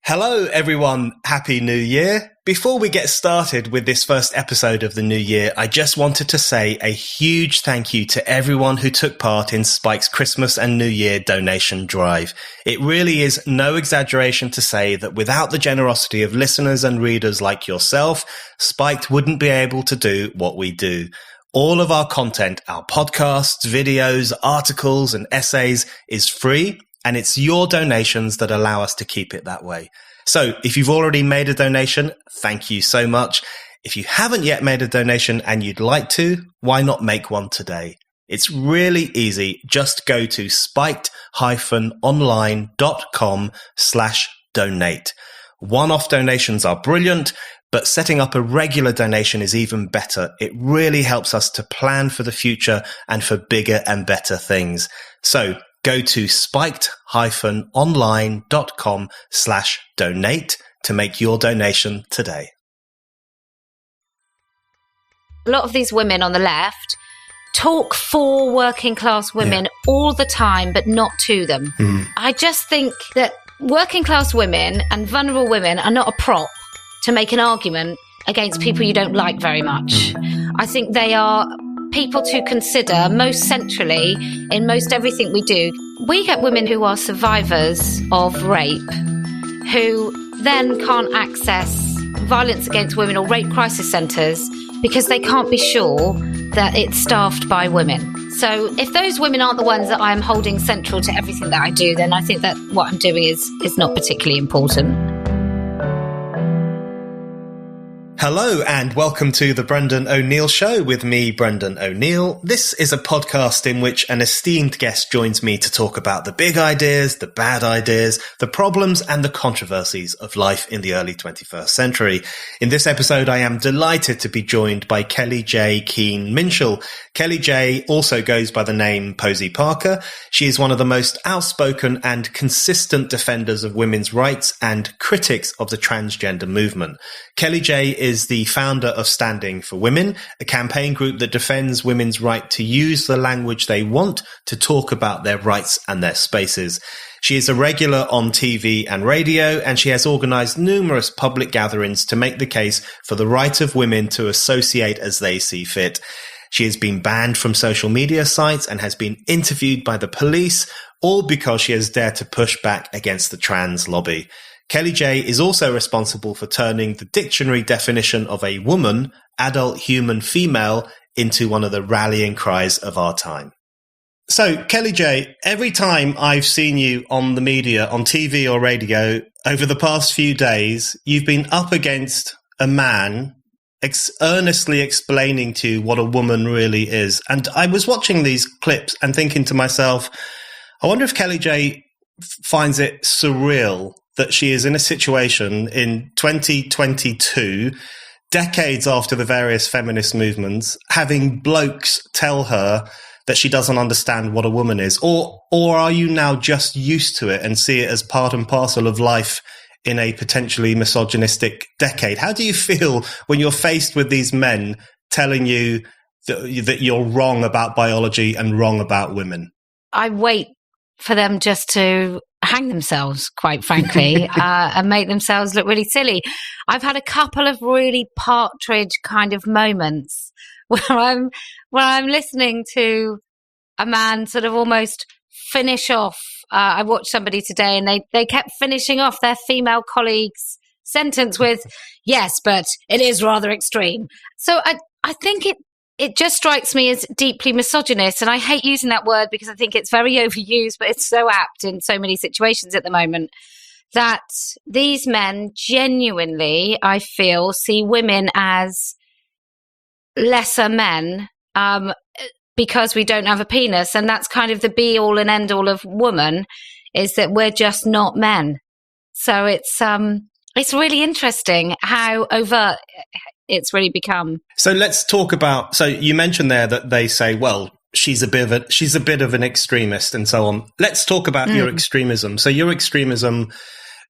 Hello, everyone. Happy New Year. Before we get started with this first episode of the new year, I just wanted to say a huge thank you to everyone who took part in Spike's Christmas and New Year donation drive. It really is no exaggeration to say that without the generosity of listeners and readers like yourself, Spiked wouldn't be able to do what we do. All of our content, our podcasts, videos, articles, and essays is free. And it's your donations that allow us to keep it that way. So if you've already made a donation, thank you so much. If you haven't yet made a donation and you'd like to, why not make one today? It's really easy. Just go to spiked-online.com/donate. One-off donations are brilliant, but setting up a regular donation is even better. It really helps us to plan for the future and for bigger and better things. So go to spiked-online.com/donate to make your donation today. A lot of these women on the left talk for working class women all the time, but not to them. I just think that working class women and vulnerable women are not a prop to make an argument against people you don't like very much. I think they are people to consider most centrally in most everything we do. We get women who are survivors of rape who then can't access violence against women or rape crisis centres because they can't be sure that it's staffed by women. So if those women aren't the ones that I'm holding central to everything that I do, then I think that what I'm doing is not particularly important. Hello and welcome to the Brendan O'Neill Show with me, Brendan O'Neill. This is a podcast in which an esteemed guest joins me to talk about the big ideas, the bad ideas, the problems and the controversies of life in the early 21st century. In this episode, I am delighted to be joined by Kellie-Jay Keen Minshall. Kellie-Jay also goes by the name Posey Parker. She is one of the most outspoken and consistent defenders of women's rights and critics of the transgender movement. Kellie-Jay is the founder of Standing for Women, a campaign group that defends women's right to use the language they want to talk about their rights and their spaces. She is a regular on TV and radio, and she has organised numerous public gatherings to make the case for the right of women to associate as they see fit. She has been banned from social media sites and has been interviewed by the police, all because she has dared to push back against the trans lobby. Kellie-Jay is also responsible for turning the dictionary definition of a woman, adult human female, into one of the rallying cries of our time. So, Kellie-Jay, every time I've seen you on the media, on TV or radio, over the past few days, you've been up against a man earnestly explaining to you what a woman really is. And I was watching these clips and thinking to myself, I wonder if Kellie-Jay finds it surreal that she is in a situation in 2022, decades after the various feminist movements, having blokes tell her that she doesn't understand what a woman is? Or are you now just used to it and see it as part and parcel of life in a potentially misogynistic decade? How do you feel when you're faced with these men telling you that you're wrong about biology and wrong about women? I wait for them just to hang themselves, quite frankly, and make themselves look really silly. I've had a couple of really Partridge kind of moments where I'm listening to a man sort of almost finish off. I watched somebody today and they kept finishing off their female colleague's sentence with, yes, but it is rather extreme. So I think it just strikes me as deeply misogynist. And I hate using that word because I think it's very overused, but it's so apt in so many situations at the moment that these men genuinely, I feel, see women as lesser men because we don't have a penis. And that's kind of the be all and end all of woman, is that we're just not men. So it's really interesting how overt it's really become. So let's talk about, so you mentioned there that they say, well, she's a bit of an extremist and so on. Let's talk about your extremism. So your extremism,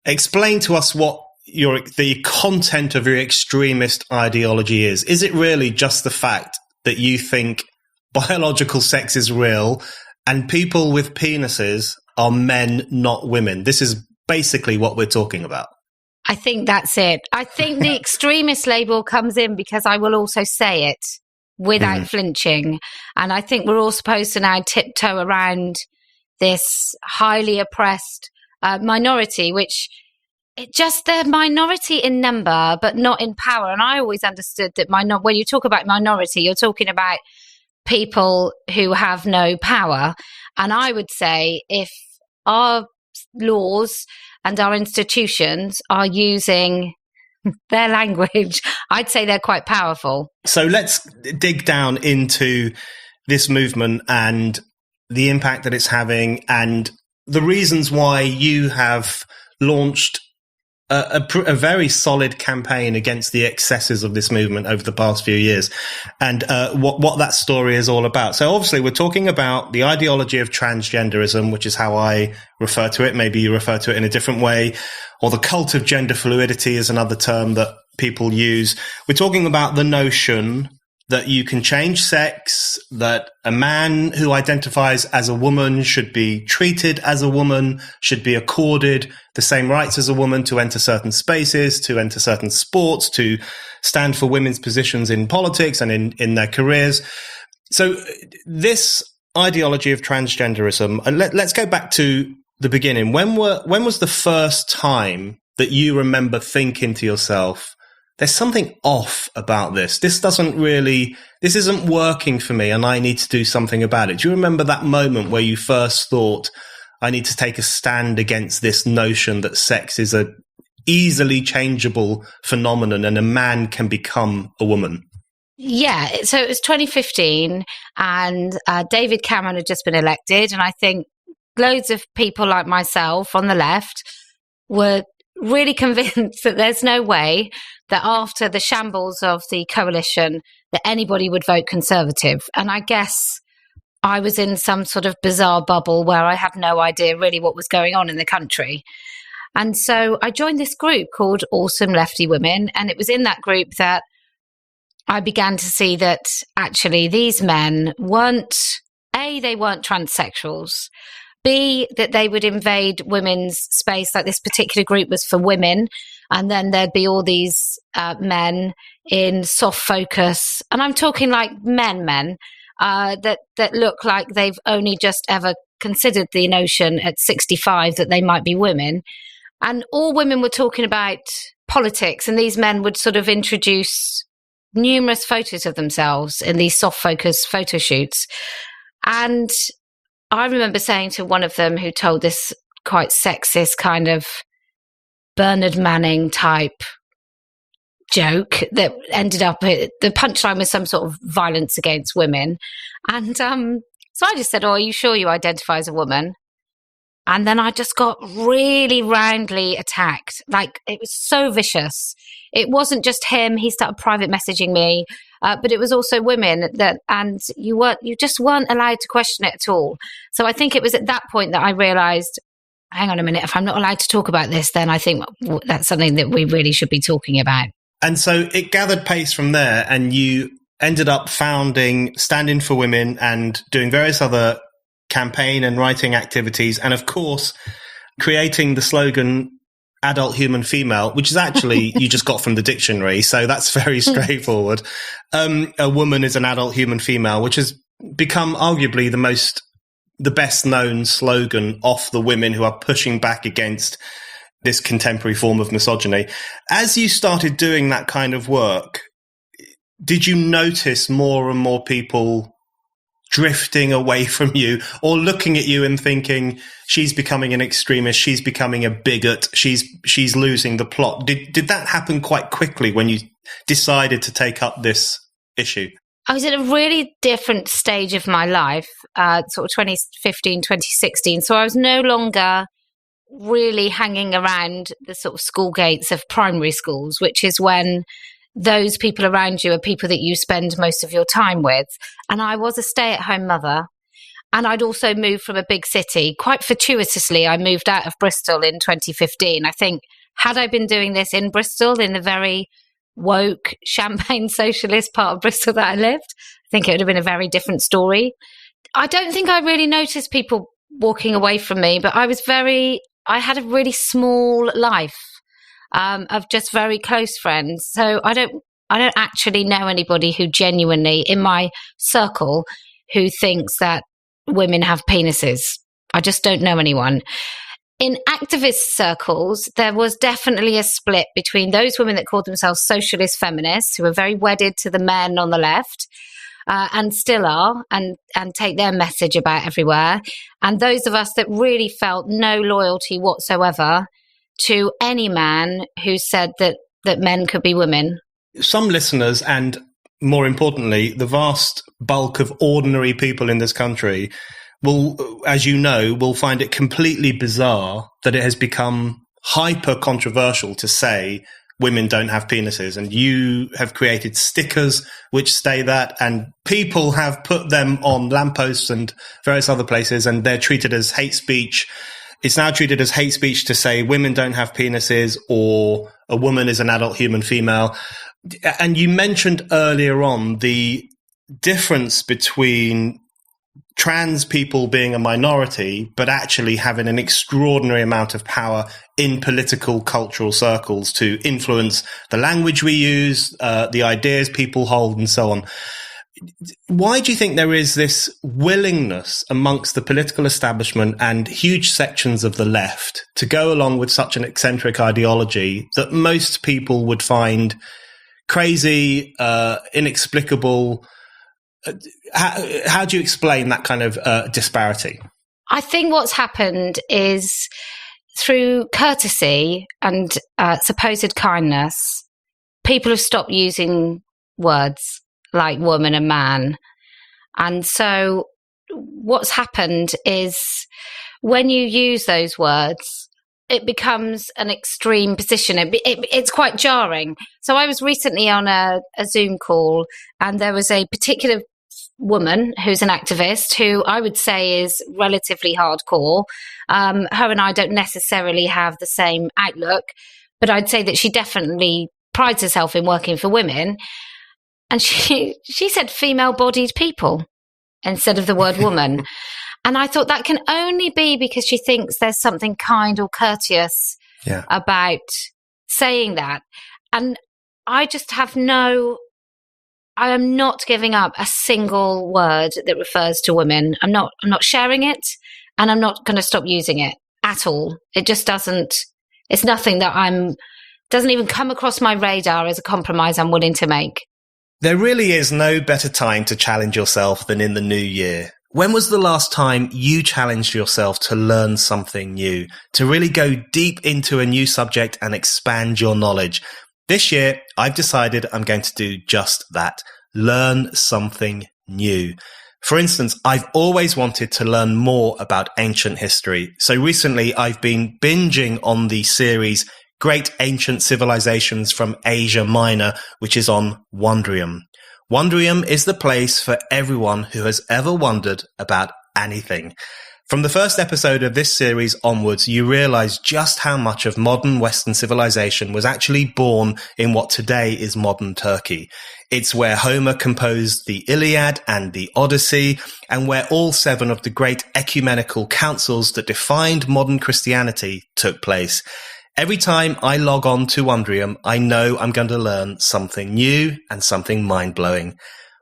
explain to us what the content of your extremist ideology is. Is it really just the fact that you think biological sex is real and people with penises are men, not women? This is basically what we're talking about. I think that's it. I think the extremist label comes in because I will also say it without flinching. And I think we're all supposed to now tiptoe around this highly oppressed minority, which they're minority in number, but not in power. And I always understood that when you talk about minority, you're talking about people who have no power. And I would say if our laws and our institutions are using their language, I'd say they're quite powerful. So let's dig down into this movement and the impact that it's having and the reasons why you have launched a very solid campaign against the excesses of this movement over the past few years, and what that story is all about. So obviously we're talking about the ideology of transgenderism, which is how I refer to it. Maybe you refer to it in a different way, or the cult of gender fluidity is another term that people use. We're talking about the notion that you can change sex, that a man who identifies as a woman should be treated as a woman, should be accorded the same rights as a woman to enter certain spaces, to enter certain sports, to stand for women's positions in politics and in their careers. So this ideology of transgenderism, and let's go back to the beginning. When was the first time that you remember thinking to yourself, there's something off about this. This isn't working for me and I need to do something about it. Do you remember that moment where you first thought, I need to take a stand against this notion that sex is a easily changeable phenomenon and a man can become a woman? Yeah, so it was 2015 and David Cameron had just been elected, and I think loads of people like myself on the left were really convinced that there's no way that after the shambles of the coalition that anybody would vote Conservative. And I guess I was in some sort of bizarre bubble where I had no idea really what was going on in the country. And so I joined this group called Awesome Lefty Women. And it was in that group that I began to see that actually these men weren't transsexuals. B, that they would invade women's space, like this particular group was for women. And then there'd be all these men in soft focus. And I'm talking like men, that look like they've only just ever considered the notion at 65 that they might be women. And all women were talking about politics. And these men would sort of introduce numerous photos of themselves in these soft focus photo shoots. And I remember saying to one of them who told this quite sexist kind of Bernard Manning type joke that ended up, the punchline was some sort of violence against women. And so I just said, oh, are you sure you identify as a woman? And then I just got really roundly attacked. Like, it was so vicious. It wasn't just him. He started private messaging me. But it was also women and you just weren't allowed to question it at all. So I think it was at that point that I realized, hang on a minute, if I'm not allowed to talk about this, then I think that's something that we really should be talking about. And so it gathered pace from there, and you ended up founding Stand-In for Women and doing various other campaign and writing activities. And of course, creating the slogan, adult human female, which is actually you just got from the dictionary, so that's very straightforward. A woman is an adult human female, which has become arguably the best known slogan of the women who are pushing back against this contemporary form of misogyny. As you started doing that kind of work, did you notice more and more people drifting away from you or looking at you and thinking, she's becoming an extremist, she's becoming a bigot, she's losing the plot? Did that happen quite quickly when you decided to take up this issue? I was in a really different stage of my life, sort of 2015, 2016. So I was no longer really hanging around the sort of school gates of primary schools, which is when those people around you are people that you spend most of your time with. And I was a stay-at-home mother. And I'd also moved from a big city. Quite fortuitously, I moved out of Bristol in 2015. I think, had I been doing this in Bristol, in the very woke, champagne socialist part of Bristol that I lived, I think it would have been a very different story. I don't think I really noticed people walking away from me, but I had a really small life. of just very close friends. So I don't actually know anybody who genuinely, in my circle, who thinks that women have penises. I just don't know anyone. In activist circles, there was definitely a split between those women that called themselves socialist feminists, who are very wedded to the men on the left, and still are, and take their message about everywhere, and those of us that really felt no loyalty whatsoever to any man who said that men could be women. Some listeners, and more importantly, the vast bulk of ordinary people in this country will, as you know, will find it completely bizarre that it has become hyper controversial to say women don't have penises. And you have created stickers which say that, and people have put them on lampposts and various other places, and they're treated as hate speech. It's now treated as hate speech to say women don't have penises, or a woman is an adult human female. And you mentioned earlier on the difference between trans people being a minority, but actually having an extraordinary amount of power in political, cultural circles to influence the language we use, the ideas people hold, and so on. Why do you think there is this willingness amongst the political establishment and huge sections of the left to go along with such an eccentric ideology that most people would find crazy, inexplicable? How do you explain that kind of disparity? I think what's happened is, through courtesy and supposed kindness, people have stopped using words like woman and man. And so what's happened is, when you use those words, it becomes an extreme position. It's quite jarring. So I was recently on a Zoom call, and there was a particular woman who's an activist who I would say is relatively hardcore. Her and I don't necessarily have the same outlook, but I'd say that she definitely prides herself in working for women. And she said female-bodied people instead of the word woman. And I thought that can only be because she thinks there's something kind or courteous about saying that. And I just I am not giving up a single word that refers to women. I'm not sharing it, and I'm not going to stop using it at all. It just it's nothing that doesn't even come across my radar as a compromise I'm willing to make. There really is no better time to challenge yourself than in the new year. When was the last time you challenged yourself to learn something new, to really go deep into a new subject and expand your knowledge? This year, I've decided I'm going to do just that. Learn something new. For instance, I've always wanted to learn more about ancient history. So recently, I've been binging on the series Great Ancient Civilizations from Asia Minor, which is on Wondrium. Wondrium is the place for everyone who has ever wondered about anything. From the first episode of this series onwards, you realize just how much of modern Western civilization was actually born in what today is modern Turkey. It's where Homer composed the Iliad and the Odyssey, and where all 7 of the great ecumenical councils that defined modern Christianity took place. Every time I log on to Wondrium, I know I'm going to learn something new and something mind-blowing.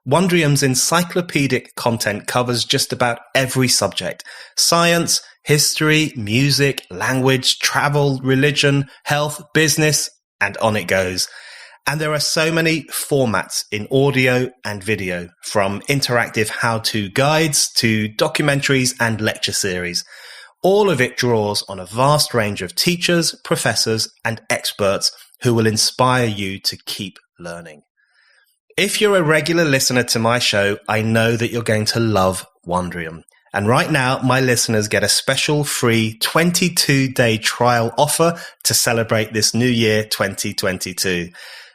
Wondrium's encyclopedic content covers just about every subject: science, history, music, language, travel, religion, health, business, and on it goes. And there are so many formats in audio and video, from interactive how-to guides to documentaries and lecture series. All of it draws on a vast range of teachers, professors, and experts who will inspire you to keep learning. If you're a regular listener to my show, I know that you're going to love Wondrium. And right now, my listeners get a special free 22-day trial offer to celebrate this new year 2022.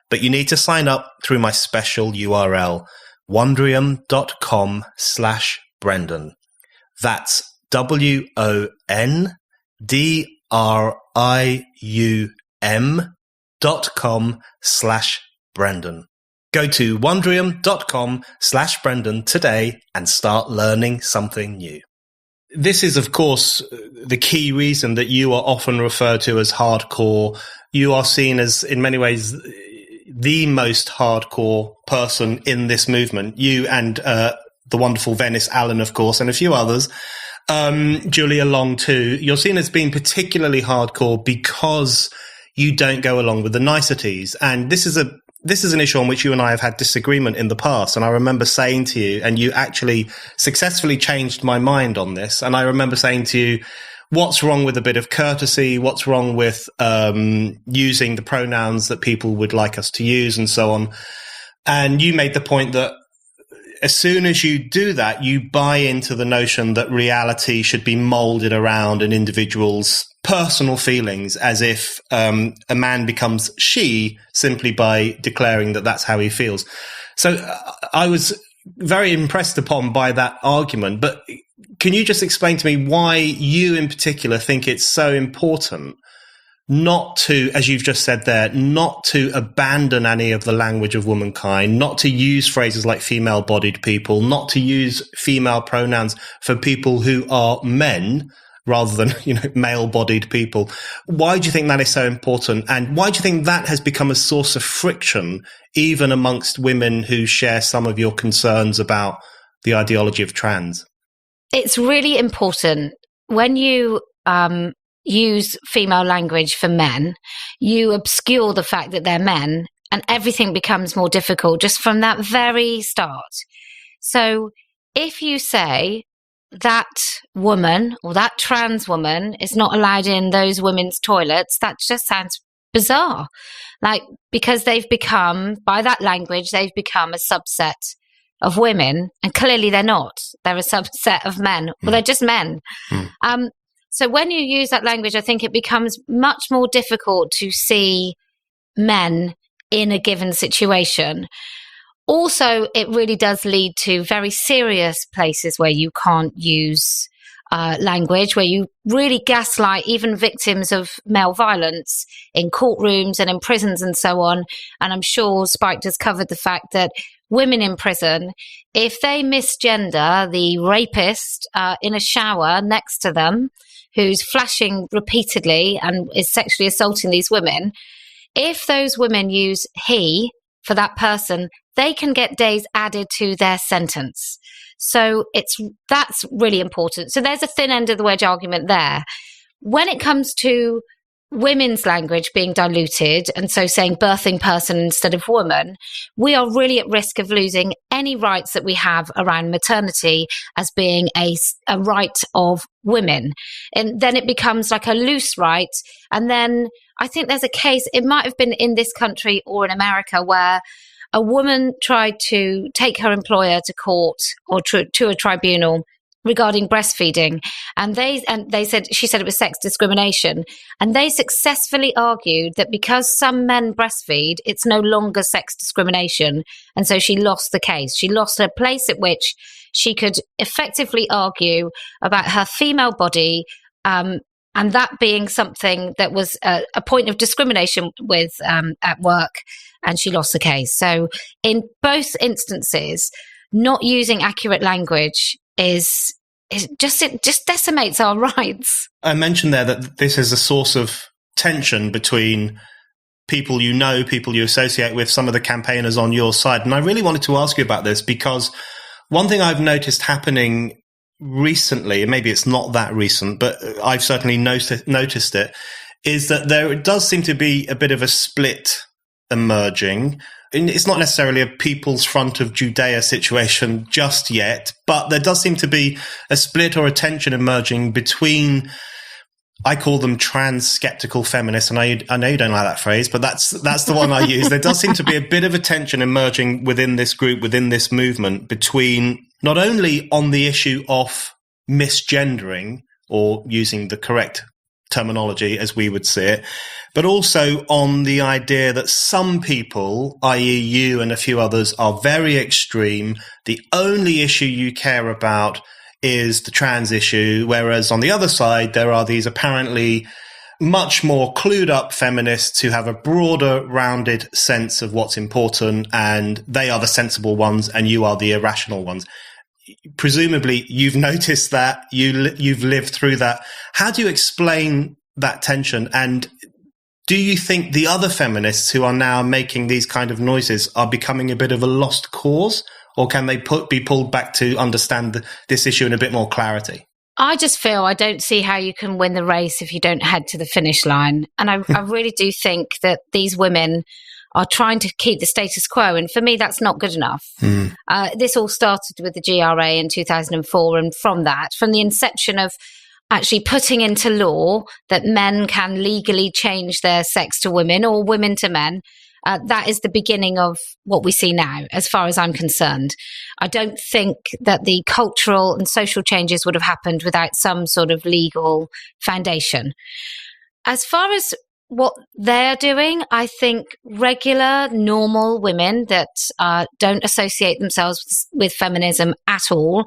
But you need to sign up through my special URL, wondrium.com/Brendan. That's WONDRIUM.com/Brendan. Go to wondrium.com/Brendan today and start learning something new. This is, of course, the key reason that you are often referred to as hardcore you are seen as, in many ways, the most hardcore person in this movement. You and the wonderful Venice Allen, of course, and a few others. Julia Long too. You're seen as being particularly hardcore because you don't go along with the niceties. And this is an issue on which you and I have had disagreement in the past. And I remember saying to you, and you actually successfully changed my mind on this. And I remember saying to you, what's wrong with a bit of courtesy? What's wrong with using the pronouns that people would like us to use and so on? And you made the point that as soon as you do that, you buy into the notion that reality should be molded around an individual's personal feelings, as if a man becomes she simply by declaring that that's how he feels. So I was very impressed upon by that argument. But can you just explain to me why you in particular think it's so important not to, as you've just said there, not to abandon any of the language of womankind, not to use phrases like female-bodied people, not to use female pronouns for people who are men rather than, male-bodied people? Why do you think that is so important? And why do you think that has become a source of friction, even amongst women who share some of your concerns about the ideology of trans? It's really important when you use female language for men, you obscure the fact that they're men, and everything becomes more difficult just from that very start. So if you say that woman or that trans woman is not allowed in those women's toilets, that just sounds bizarre. Because they've become, by that language, they've become a subset of women, and clearly they're not. They're a subset of men. Well, they're just men. So when you use that language, I think it becomes much more difficult to see men in a given situation. Also, it really does lead to very serious places where you can't use language, where you really gaslight even victims of male violence in courtrooms and in prisons and so on. And I'm sure Spike has covered the fact that women in prison, if they misgender the rapist in a shower next to them, who's flashing repeatedly and is sexually assaulting these women, if those women use he for that person, they can get days added to their sentence. So that's really important. So there's a thin end of the wedge argument there. When it comes to women's language being diluted, and so saying birthing person instead of woman, we are really at risk of losing any rights that we have around maternity as being a right of women. And then it becomes like a loose right. And then I think there's a case, it might have been in this country or in America, where a woman tried to take her employer to court or to a tribunal regarding breastfeeding, and she said it was sex discrimination, and they successfully argued that because some men breastfeed, it's no longer sex discrimination, and so she lost the case. She lost her place at which she could effectively argue about her female body, and that being something that was a point of discrimination with at work, and she lost the case. So in both instances, not using accurate language it just decimates our rights. I mentioned there that this is a source of tension between people people you associate with, some of the campaigners on your side. And I really wanted to ask you about this because one thing I've noticed happening recently, and maybe it's not that recent, but I've certainly noticed it, is that there does seem to be a bit of a split emerging. And it's not necessarily a People's Front of Judea situation just yet, but there does seem to be a split or a tension emerging between, I call them trans-skeptical feminists, and I know you don't like that phrase, but that's the one I use. There does seem to be a bit of a tension emerging within this group, within this movement, between not only on the issue of misgendering, or using the correct terminology as we would see it, but also on the idea that some people, i.e. you and a few others, are very extreme. The only issue you care about is the trans issue, whereas on the other side, there are these apparently much more clued up feminists who have a broader, rounded sense of what's important, and they are the sensible ones and you are the irrational ones. Presumably, you've noticed that, you've lived through that. How do you explain that tension? And do you think the other feminists who are now making these kind of noises are becoming a bit of a lost cause? Or can they be pulled back to understand this issue in a bit more clarity? I just feel I don't see how you can win the race if you don't head to the finish line. And I really do think that these women are trying to keep the status quo. And for me, that's not good enough. This all started with the GRA in 2004. And from the inception of actually putting into law that men can legally change their sex to women or women to men, that is the beginning of what we see now, as far as I'm concerned. I don't think that the cultural and social changes would have happened without some sort of legal foundation. As far as what they're doing, I think regular, normal women that don't associate themselves with feminism at all,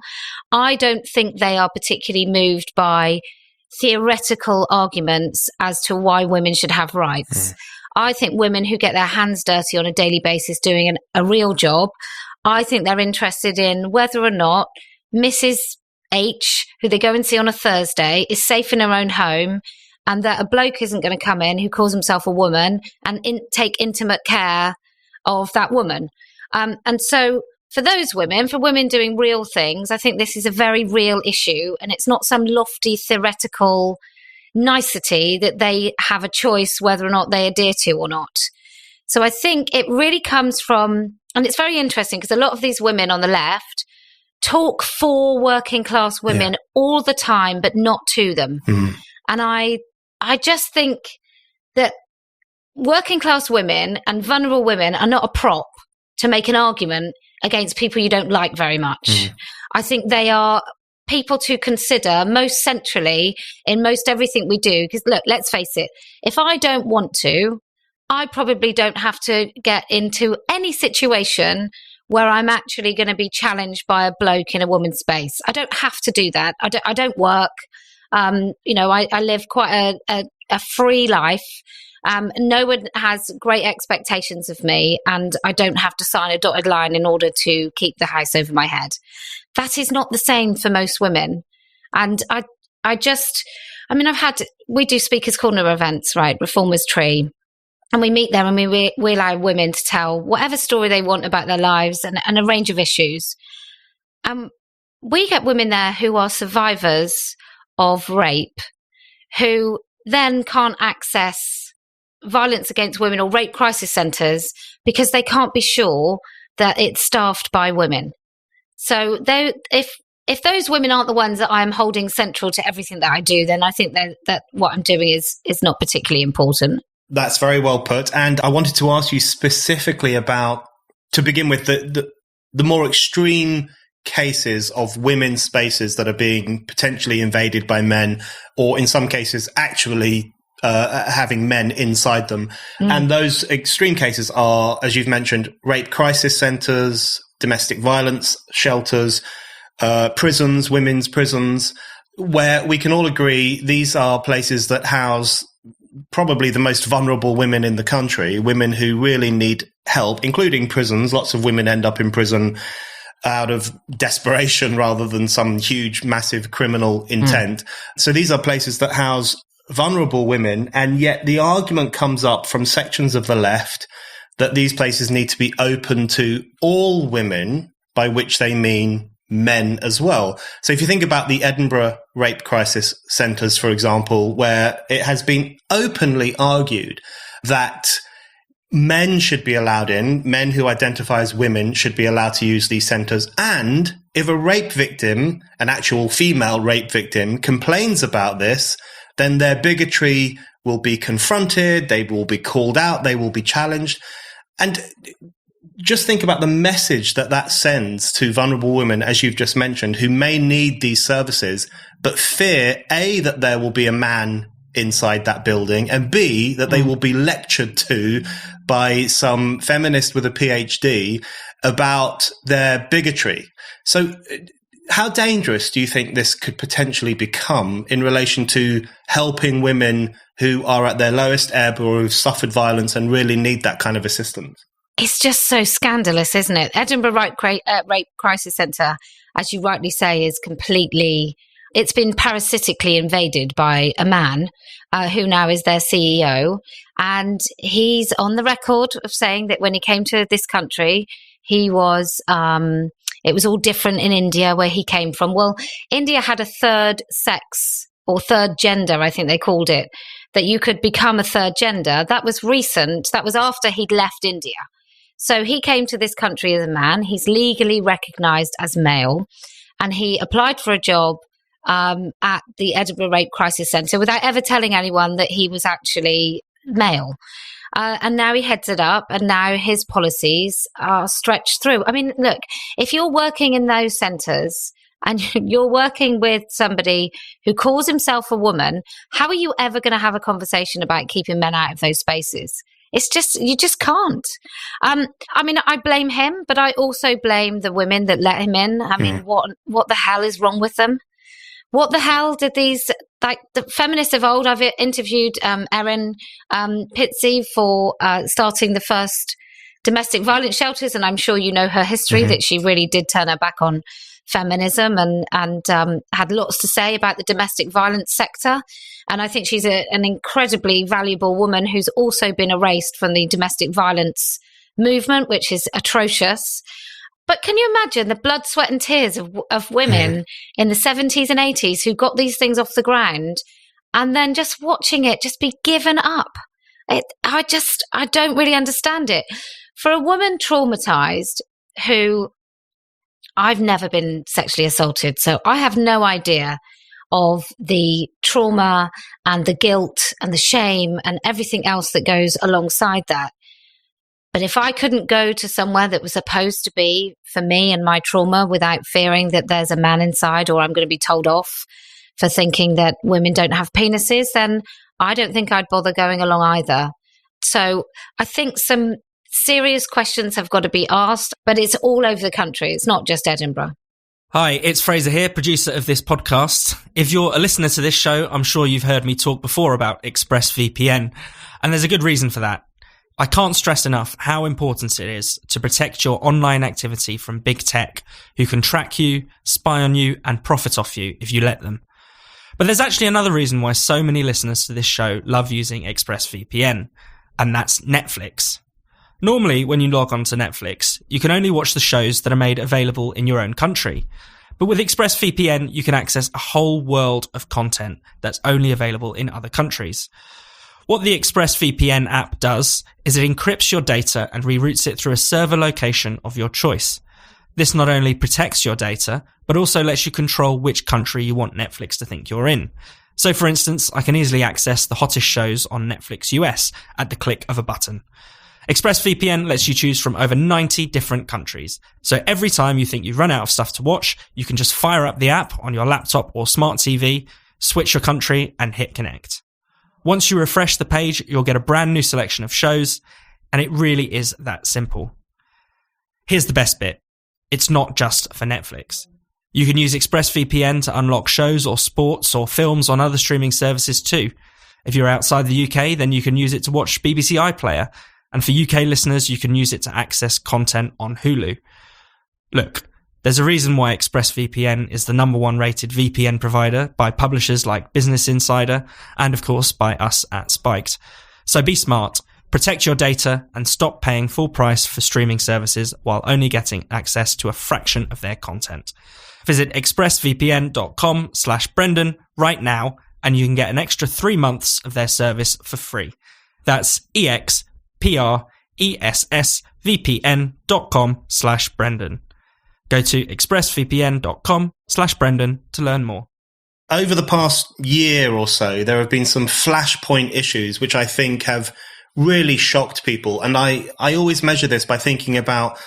I don't think they are particularly moved by theoretical arguments as to why women should have rights. I think women who get their hands dirty on a daily basis doing a real job, I think they're interested in whether or not Mrs. H, who they go and see on a Thursday, is safe in her own home, and that a bloke isn't going to come in who calls himself a woman and take intimate care of that woman. And so for those women, for women doing real things, I think this is a very real issue, and it's not some lofty theoretical nicety that they have a choice whether or not they adhere to or not. So I think it really comes from, and it's very interesting because a lot of these women on the left talk for working class women all the time, but not to them. And I just think that working class women and vulnerable women are not a prop to make an argument against people you don't like very much. I think they are people to consider most centrally in most everything we do. Because look, let's face it, if I don't want to, I probably don't have to get into any situation where I'm actually going to be challenged by a bloke in a woman's space. I don't have to do that. I don't work. I live quite a free life. No one has great expectations of me, and I don't have to sign a dotted line in order to keep the house over my head. That is not the same for most women. And we do speakers corner events, right? Reformers Tree. And we meet there and we allow women to tell whatever story they want about their lives and a range of issues. We get women there who are survivors of rape, who then can't access violence against women or rape crisis centres because they can't be sure that it's staffed by women. So if those women aren't the ones that I'm holding central to everything that I do, then I think that what I'm doing is not particularly important. That's very well put. And I wanted to ask you specifically about, to begin with, the more extreme cases of women's spaces that are being potentially invaded by men, or in some cases actually having men inside them. And those extreme cases are, as you've mentioned, rape crisis centres, domestic violence shelters, prisons, women's prisons, where we can all agree these are places that house probably the most vulnerable women in the country, women who really need help, including prisons. Lots of women end up in prison out of desperation rather than some huge, massive criminal intent. So these are places that house vulnerable women, and yet the argument comes up from sections of the left that these places need to be open to all women, by which they mean men as well. So if you think about the Edinburgh rape crisis centres, for example, where it has been openly argued that men should be allowed in, men who identify as women should be allowed to use these centres. And if a rape victim, an actual female rape victim, complains about this, then their bigotry will be confronted, they will be called out, they will be challenged. And just think about the message that sends to vulnerable women, as you've just mentioned, who may need these services, but fear, A, that there will be a man inside that building, and B, that they will be lectured to by some feminist with a PhD about their bigotry. So how dangerous do you think this could potentially become in relation to helping women who are at their lowest ebb or who've suffered violence and really need that kind of assistance? It's just so scandalous, isn't it? Edinburgh Rape Crisis Centre, as you rightly say, is completely it's been parasitically invaded by a man who now is their CEO. And he's on the record of saying that when he came to this country, he was, it was all different in India where he came from. Well, India had a third sex or third gender, I think they called it, that you could become a third gender. That was recent. That was after he'd left India. So he came to this country as a man. He's legally recognized as male. And he applied for a job at the Edinburgh Rape Crisis Centre without ever telling anyone that he was actually male. And now he heads it up, and now his policies are stretched through. I mean, look, if you're working in those centres and you're working with somebody who calls himself a woman, how are you ever going to have a conversation about keeping men out of those spaces? It's just, you just can't. I mean, I blame him, but I also blame the women that let him in. I mean, what the hell is wrong with them? What the hell did these, like the feminists of old, I've interviewed Erin Pitsey for starting the first domestic violence shelters, and I'm sure you know her history, that she really did turn her back on feminism and had lots to say about the domestic violence sector. And I think she's an incredibly valuable woman who's also been erased from the domestic violence movement, which is atrocious. But can you imagine the blood, sweat and tears of women in the 70s and 80s who got these things off the ground and then just watching it just be given up? I don't really understand it. For a woman traumatized who, I've never been sexually assaulted, so I have no idea of the trauma and the guilt and the shame and everything else that goes alongside that. But if I couldn't go to somewhere that was supposed to be for me and my trauma without fearing that there's a man inside, or I'm going to be told off for thinking that women don't have penises, then I don't think I'd bother going along either. So I think some serious questions have got to be asked, but it's all over the country. It's not just Edinburgh. Hi, it's Fraser here, producer of this podcast. If you're a listener to this show, I'm sure you've heard me talk before about ExpressVPN, and there's a good reason for that. I can't stress enough how important it is to protect your online activity from big tech, who can track you, spy on you, and profit off you if you let them. But there's actually another reason why so many listeners to this show love using ExpressVPN, and that's Netflix. Normally, when you log on to Netflix, you can only watch the shows that are made available in your own country. But with ExpressVPN, you can access a whole world of content that's only available in other countries. What the ExpressVPN app does is it encrypts your data and reroutes it through a server location of your choice. This not only protects your data, but also lets you control which country you want Netflix to think you're in. So for instance, I can easily access the hottest shows on Netflix US at the click of a button. ExpressVPN lets you choose from over 90 different countries. So every time you think you've run out of stuff to watch, you can just fire up the app on your laptop or smart TV, switch your country, and hit connect. Once you refresh the page, you'll get a brand new selection of shows, and it really is that simple. Here's the best bit. It's not just for Netflix. You can use ExpressVPN to unlock shows or sports or films on other streaming services too. If you're outside the UK, then you can use it to watch BBC iPlayer. And for UK listeners, you can use it to access content on Hulu. Look, there's a reason why ExpressVPN is the #1 rated VPN provider by publishers like Business Insider and, of course, by us at Spiked. So be smart, protect your data, and stop paying full price for streaming services while only getting access to a fraction of their content. Visit expressvpn.com/Brendan right now, and you can get an extra 3 months of their service for free. That's expressvpn.com/Brendan. Go to expressvpn.com/Brendan to learn more. Over the past year or so, there have been some flashpoint issues which I think have really shocked people. And I always measure this by thinking about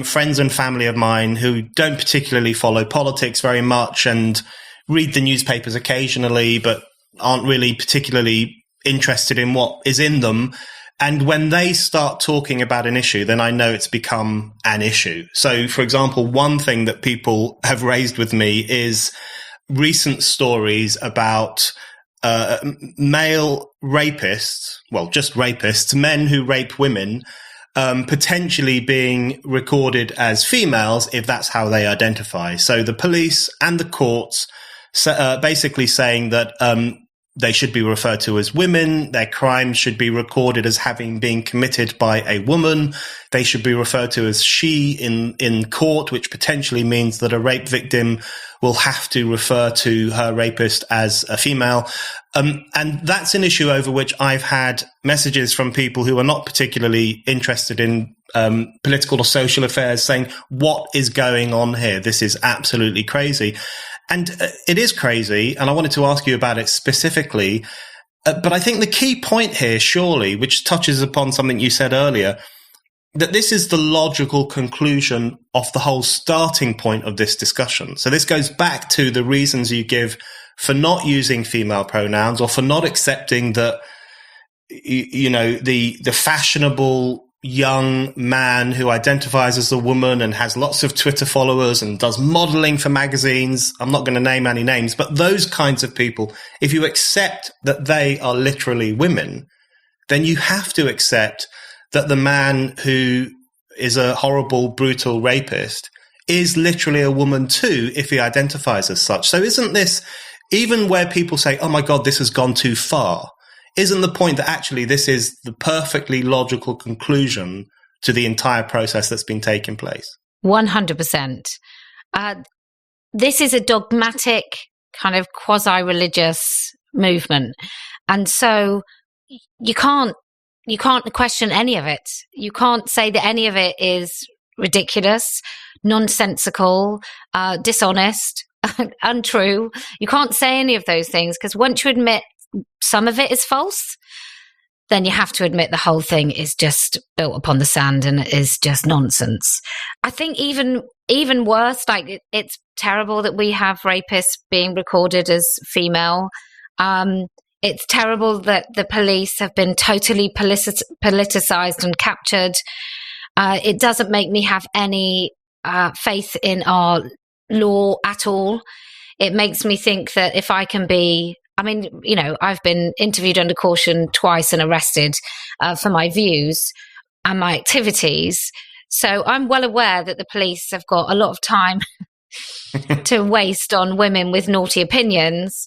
friends and family of mine who don't particularly follow politics very much and read the newspapers occasionally, but aren't really particularly interested in what is in them. And when they start talking about an issue, then I know it's become an issue. So, for example, one thing that people have raised with me is recent stories about male rapists, well, just rapists, men who rape women, potentially being recorded as females if that's how they identify. So the police and the courts basically saying that they should be referred to as women. Their crimes should be recorded as having been committed by a woman. They should be referred to as she in court, which potentially means that a rape victim will have to refer to her rapist as a female. And that's an issue over which I've had messages from people who are not particularly interested in political or social affairs saying, what is going on here? This is absolutely crazy. And it is crazy, and I wanted to ask you about it specifically. But I think the key point here, surely, which touches upon something you said earlier, that this is the logical conclusion of the whole starting point of this discussion. So this goes back to the reasons you give for not using female pronouns or for not accepting that, you know, the fashionable young man who identifies as a woman and has lots of Twitter followers and does modeling for magazines. I'm not going to name any names, but those kinds of people, if you accept that they are literally women, then you have to accept that the man who is a horrible, brutal rapist is literally a woman too, if he identifies as such. So isn't this, even where people say, oh my God, this has gone too far, isn't the point that actually this is the perfectly logical conclusion to the entire process that's been taking place? 100%. This is a dogmatic kind of quasi-religious movement. And so you can't question any of it. You can't say that any of it is ridiculous, nonsensical, dishonest, untrue. You can't say any of those things, because once you admit some of it is false, then you have to admit the whole thing is just built upon the sand and is just nonsense. I think even worse, like it's terrible that we have rapists being recorded as female. It's terrible that the police have been totally politicized and captured. It doesn't make me have any faith in our law at all. It makes me think that if I can be, I mean, you know, I've been interviewed under caution twice and arrested for my views and my activities. So I'm well aware that the police have got a lot of time to waste on women with naughty opinions.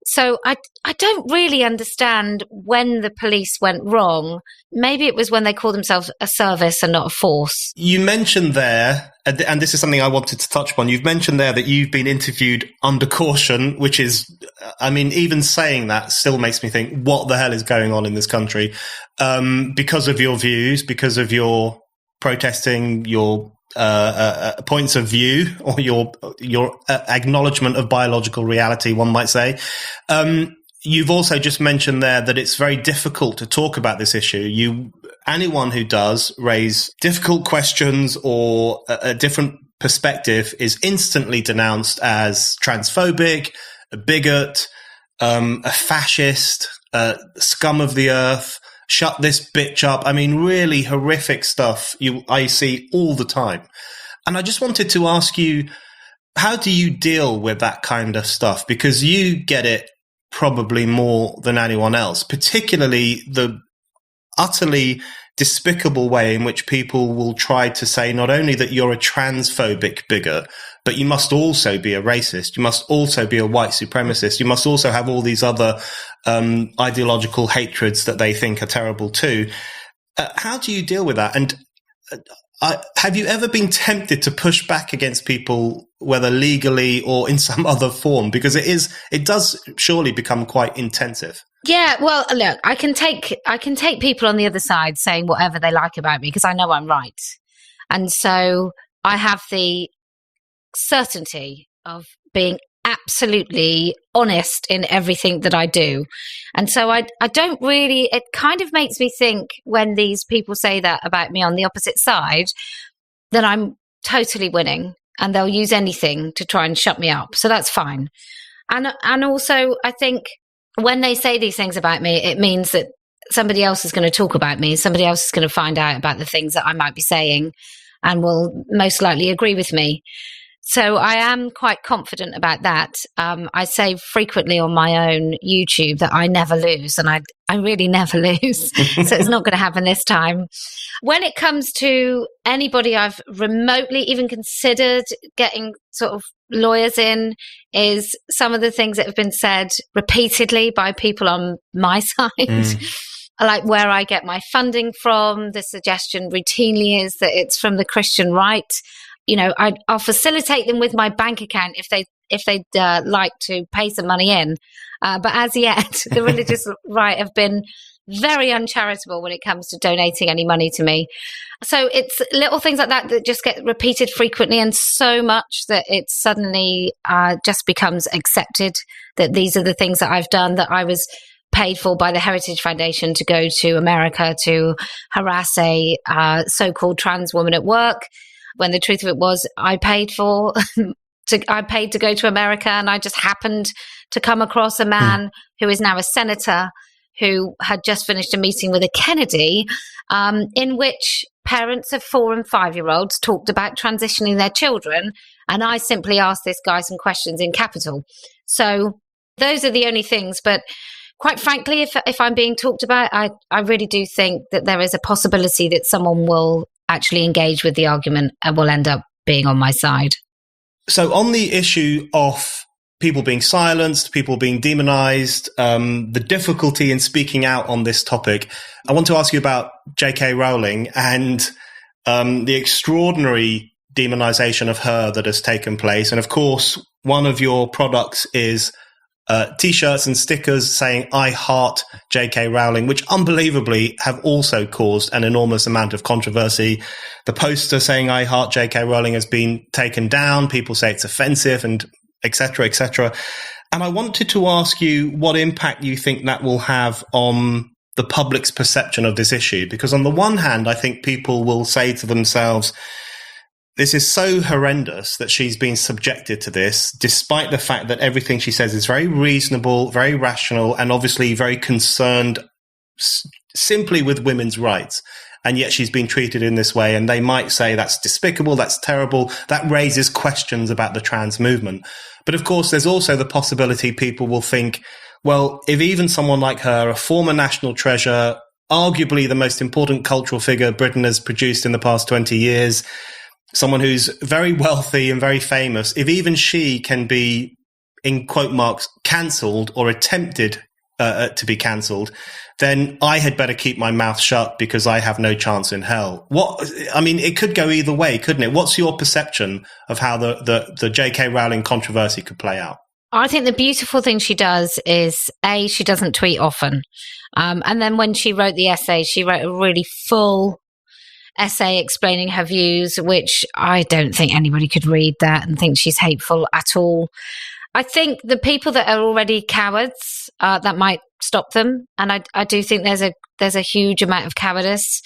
So I don't really understand when the police went wrong. Maybe it was when they called themselves a service and not a force. You mentioned there, and this is something I wanted to touch upon, you've mentioned there that you've been interviewed under caution, which is, I mean, even saying that still makes me think, what the hell is going on in this country? Because of your views, because of your protesting, your points of view, or your acknowledgement of biological reality, one might say. You've also just mentioned there that it's very difficult to talk about this issue. Anyone who does raise difficult questions or a different perspective is instantly denounced as transphobic, a bigot, a fascist, scum of the earth. Shut this bitch up. I mean, really horrific stuff I see all the time. And I just wanted to ask you, how do you deal with that kind of stuff? Because you get it probably more than anyone else, particularly the utterly despicable way in which people will try to say not only that you're a transphobic bigot, but you must also be a racist. You must also be a white supremacist. You must also have all these other ideological hatreds that they think are terrible too. How do you deal with that? And have you ever been tempted to push back against people, whether legally or in some other form? Because it does surely become quite intensive. Yeah, well, look, I can take people on the other side saying whatever they like about me because I know I'm right. And so I have the certainty of being absolutely honest in everything that I do. And so I don't really, it kind of makes me think when these people say that about me on the opposite side, that I'm totally winning and they'll use anything to try and shut me up. So that's fine. And also I think when they say these things about me, it means that somebody else is going to talk about me. Somebody else is going to find out about the things that I might be saying and will most likely agree with me. So I am quite confident about that. I say frequently on my own YouTube that I never lose, and I really never lose. So it's not going to happen this time. When it comes to anybody I've remotely even considered getting sort of lawyers in, is some of the things that have been said repeatedly by people on my side. Like where I get my funding from. The suggestion routinely is that it's from the Christian right. You know, I'll facilitate them with my bank account if they'd like to pay some money in. But as yet, the religious right have been very uncharitable when it comes to donating any money to me. So it's little things like that that just get repeated frequently, and so much that it suddenly just becomes accepted that these are the things that I've done, that I was paid for by the Heritage Foundation to go to America to harass a so-called trans woman at work, when the truth of it was I paid to go to America, and I just happened to come across a man who is now a senator who had just finished a meeting with a Kennedy in which parents of 4 and 5-year-olds talked about transitioning their children. And I simply asked this guy some questions in capital. So those are the only things. But quite frankly, if I'm being talked about, I really do think that there is a possibility that someone will actually engage with the argument and will end up being on my side. So on the issue of people being silenced, people being demonized, the difficulty in speaking out on this topic, I want to ask you about J.K. Rowling and the extraordinary demonization of her that has taken place. And of course, one of your products is T-shirts and stickers saying "I heart J.K. Rowling," which unbelievably have also caused an enormous amount of controversy. The poster saying "I heart J.K. Rowling" has been taken down. People say it's offensive, and etc., etc. And I wanted to ask you what impact you think that will have on the public's perception of this issue. Because on the one hand, I think people will say to themselves, this is so horrendous that she's been subjected to this, despite the fact that everything she says is very reasonable, very rational, and obviously very concerned simply with women's rights. And yet she's been treated in this way. And they might say that's despicable, that's terrible, that raises questions about the trans movement. But of course, there's also the possibility people will think, well, if even someone like her, a former national treasure, arguably the most important cultural figure Britain has produced in the past 20 years, someone who's very wealthy and very famous, if even she can be, in quote marks, cancelled or attempted to be cancelled, then I had better keep my mouth shut because I have no chance in hell. It could go either way, couldn't it? What's your perception of how the J.K. Rowling controversy could play out? I think the beautiful thing she does is, A, she doesn't tweet often. And then when she wrote the essay, she wrote a really full essay explaining her views, which I don't think anybody could read that and think she's hateful at all. I think the people that are already cowards, that might stop them. And I do think there's a huge amount of cowardice,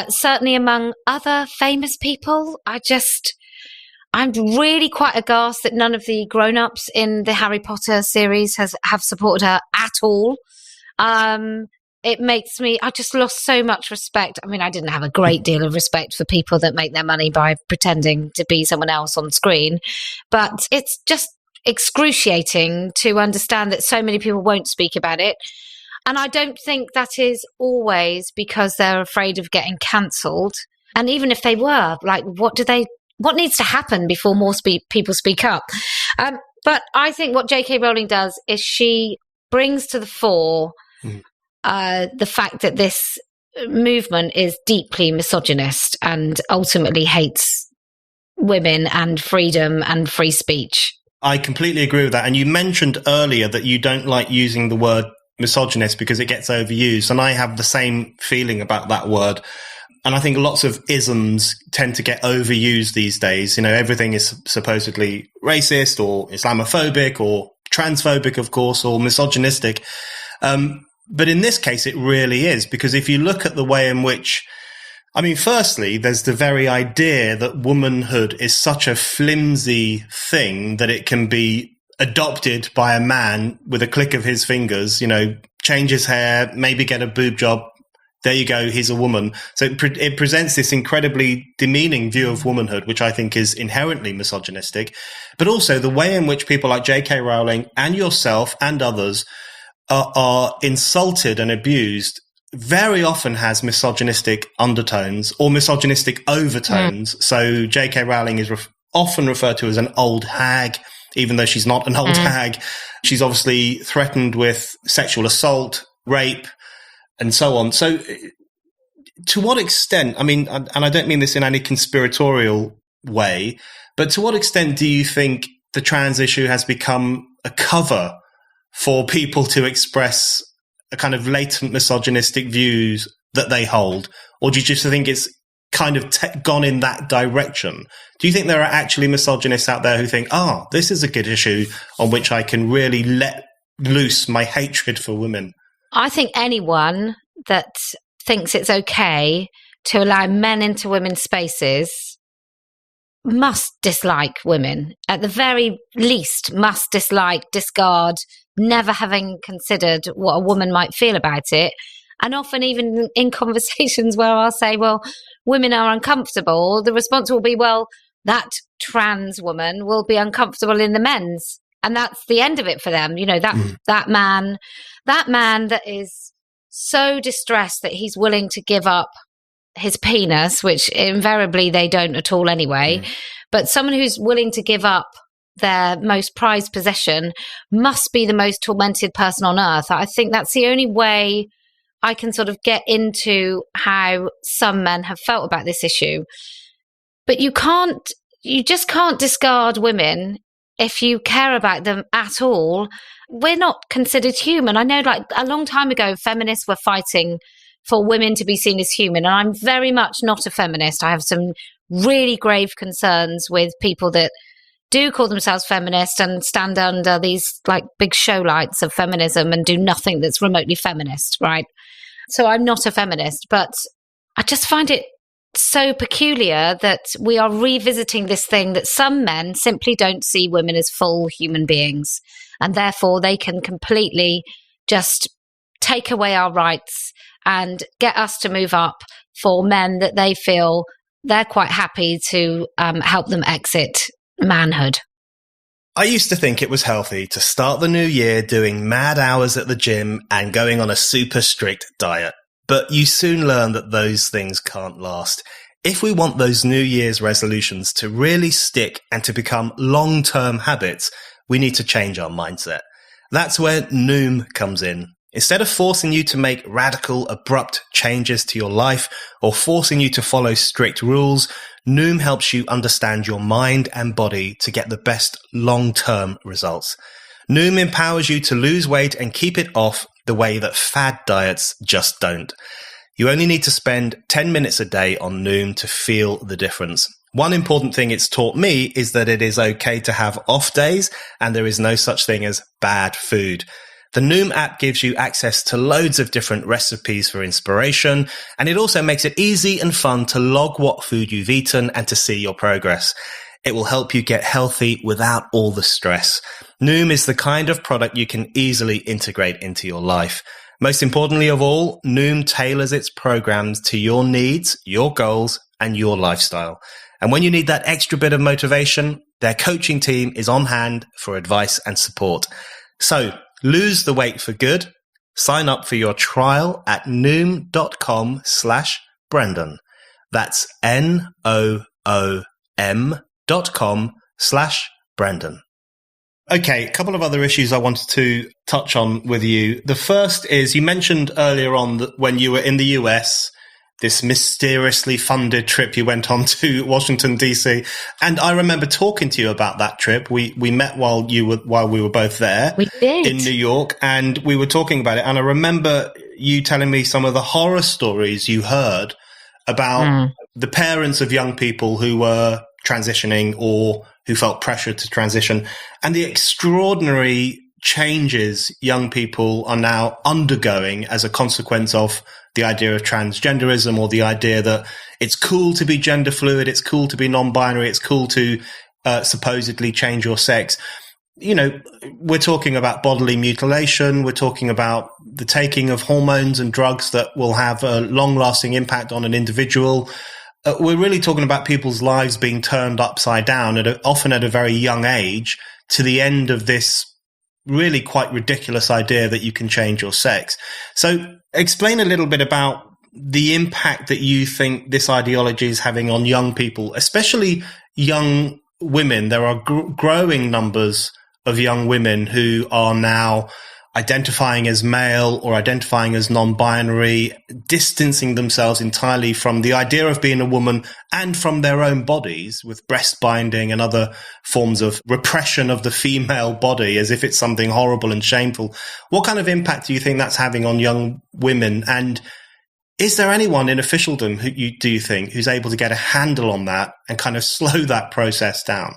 certainly among other famous people. I'm really quite aghast that none of the grown-ups in the Harry Potter series have supported her at all. It makes me, I just lost so much respect. I mean, I didn't have a great deal of respect for people that make their money by pretending to be someone else on screen. But it's just excruciating to understand that so many people won't speak about it. And I don't think that is always because they're afraid of getting cancelled. And even if they were, like, what needs to happen before more people speak up? But I think what J.K. Rowling does is she brings to the fore the fact that this movement is deeply misogynist and ultimately hates women and freedom and free speech. I completely agree with that. And you mentioned earlier that you don't like using the word misogynist because it gets overused. And I have the same feeling about that word. And I think lots of isms tend to get overused these days. You know, everything is supposedly racist or Islamophobic or transphobic, of course, or misogynistic. But in this case, it really is, because if you look at the way in which, I mean, firstly, there's the very idea that womanhood is such a flimsy thing that it can be adopted by a man with a click of his fingers, you know, change his hair, maybe get a boob job, there you go, he's a woman. So it presents this incredibly demeaning view of womanhood, which I think is inherently misogynistic. But also the way in which people like J.K. Rowling and yourself and others are insulted and abused very often has misogynistic undertones or misogynistic overtones. So J.K. Rowling is often referred to as an old hag, even though she's not an old hag. She's obviously threatened with sexual assault, rape, and so on. So to what extent, I mean, and I don't mean this in any conspiratorial way, but to what extent do you think the trans issue has become a cover for people to express a kind of latent misogynistic views that they hold? Or do you just think it's kind of gone in that direction? Do you think there are actually misogynists out there who think, this is a good issue on which I can really let loose my hatred for women? I think anyone that thinks it's okay to allow men into women's spaces must dislike women. At the very least, must dislike, discard, never having considered what a woman might feel about it. And often even in conversations where I'll say, well, women are uncomfortable, the response will be, well, that trans woman will be uncomfortable in the men's. And that's the end of it for them. You know, that man that is so distressed that he's willing to give up his penis, which invariably they don't at all anyway. But someone who's willing to give up their most prized possession must be the most tormented person on earth. I think that's the only way I can sort of get into how some men have felt about this issue. But you just can't discard women if you care about them at all. We're not considered human. I know, like, a long time ago, feminists were fighting for women to be seen as human. And I'm very much not a feminist. I have some really grave concerns with people that do call themselves feminist and stand under these like big show lights of feminism and do nothing that's remotely feminist, right? So I'm not a feminist, but I just find it so peculiar that we are revisiting this thing that some men simply don't see women as full human beings, and therefore they can completely just take away our rights and get us to move up for men that they feel they're quite happy to help them exit manhood. I used to think it was healthy to start the new year doing mad hours at the gym and going on a super strict diet. But you soon learn that those things can't last. If we want those New Year's resolutions to really stick and to become long-term habits, we need to change our mindset. That's where Noom comes in. Instead of forcing you to make radical, abrupt changes to your life or forcing you to follow strict rules, Noom helps you understand your mind and body to get the best long-term results. Noom empowers you to lose weight and keep it off the way that fad diets just don't. You only need to spend 10 minutes a day on Noom to feel the difference. One important thing it's taught me is that it is okay to have off days and there is no such thing as bad food. The Noom app gives you access to loads of different recipes for inspiration, and it also makes it easy and fun to log what food you've eaten and to see your progress. It will help you get healthy without all the stress. Noom is the kind of product you can easily integrate into your life. Most importantly of all, Noom tailors its programs to your needs, your goals, and your lifestyle. And when you need that extra bit of motivation, their coaching team is on hand for advice and support. So, lose the weight for good. Sign up for your trial at noom.com/Brendan. That's NOOM.com/Brendan. Okay, a couple of other issues I wanted to touch on with you. The first is, you mentioned earlier on that when you were in the US, this mysteriously funded trip you went on to Washington, D.C. And I remember talking to you about that trip. We met while we were both there. We did. In New York, and we were talking about it. And I remember you telling me some of the horror stories you heard about the parents of young people who were transitioning or who felt pressured to transition, and the extraordinary changes young people are now undergoing as a consequence of the idea of transgenderism, or the idea that it's cool to be gender fluid, it's cool to be non-binary, it's cool to supposedly change your sex. we're talking about bodily mutilation. We're talking about the taking of hormones and drugs that will have a long-lasting impact on an individual. We're really talking about people's lives being turned upside down, often at a very young age, to the end of this really quite ridiculous idea that you can change your sex. So explain a little bit about the impact that you think this ideology is having on young people, especially young women. There are growing numbers of young women who are now identifying as male or identifying as non-binary, distancing themselves entirely from the idea of being a woman and from their own bodies, with breast binding and other forms of repression of the female body as if it's something horrible and shameful. What kind of impact do you think that's having on young women? And is there anyone in officialdom do you think who's able to get a handle on that and kind of slow that process down?